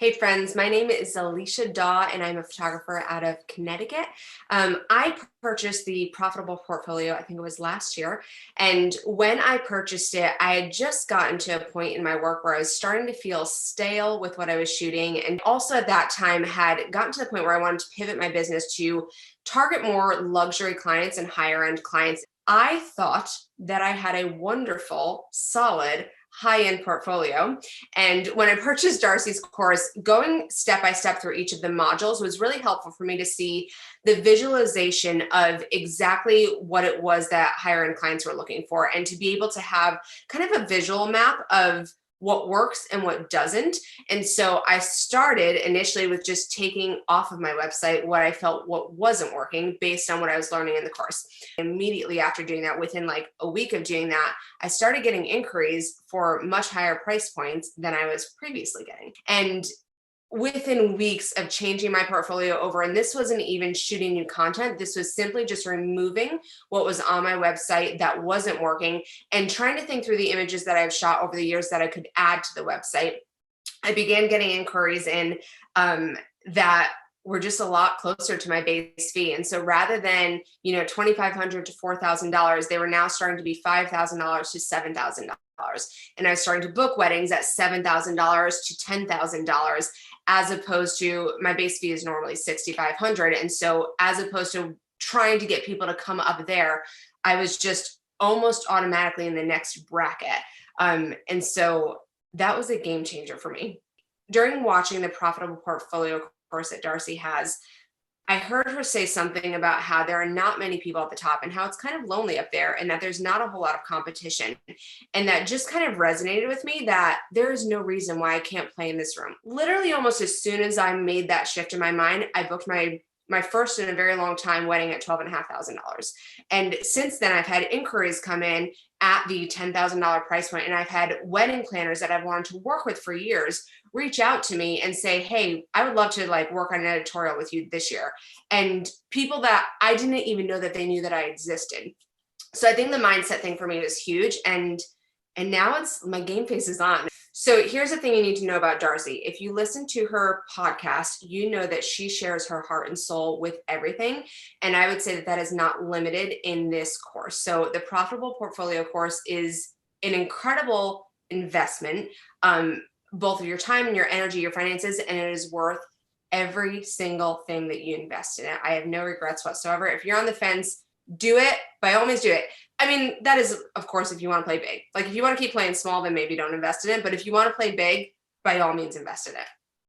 Hey friends, my name is Alicia and I'm a photographer out of Connecticut. I purchased the Profitable Portfolio, I think it was last year. And when I purchased it, I had just gotten to a point in my work where I was starting to feel stale with what I was shooting. And also at that time had gotten to the point where I wanted to pivot my business to target more luxury clients and higher end clients. I thought that I had a wonderful, solid, high-end portfolio. And when I purchased Darcy's course, going step by step through each of the modules was really helpful for me to see the visualization of exactly what it was that higher end clients were looking for, and to be able to have kind of a visual map of what works and what doesn't. And so I started initially with just taking off of my website what I felt what wasn't working based on what I was learning in the course. Immediately after doing that, within like a week of doing that, I started getting inquiries for much higher price points than I was previously getting. And within weeks of changing my portfolio over, and this wasn't even shooting new content, this was simply just removing what was on my website that wasn't working and trying to think through the images that I've shot over the years that I could add to the website. I began getting inquiries in that were just a lot closer to my base fee. And so rather than, $2,500 to $4,000, they were now starting to be $5,000 to $7,000. And I was starting to book weddings at $7,000 to $10,000, as opposed to my base fee is normally $6,500. And so as opposed to trying to get people to come up there, I was just almost automatically in the next bracket. And so that was a game changer for me. During watching the Profitable Portfolio course that Darcy has, I heard her say something about how there are not many people at the top and how it's kind of lonely up there and that there's not a whole lot of competition. And that just kind of resonated with me, that there is no reason why I can't play in this room. Literally almost as soon as I made that shift in my mind, I booked my first in a very long time wedding at $12,500. And since then I've had inquiries come in at the $10,000 price point. And I've had wedding planners that I've wanted to work with for years reach out to me and say, hey, I would love to work on an editorial with you this year. And people that I didn't even know that they knew that I existed. So I think the mindset thing for me was huge. And now it's my game face is on. So here's the thing you need to know about Darcy. If you listen to her podcast, you know that she shares her heart and soul with everything. And I would say that that is not limited in this course. So the Profitable Portfolio course is an incredible investment, both of your time and your energy, your finances, and it is worth every single thing that you invest in it. I have no regrets whatsoever. If you're on the fence, do it. By all means, do it. I mean, that is, of course, if you want to play big. If you want to keep playing small, then maybe don't invest in it. But if you want to play big, by all means, invest in it.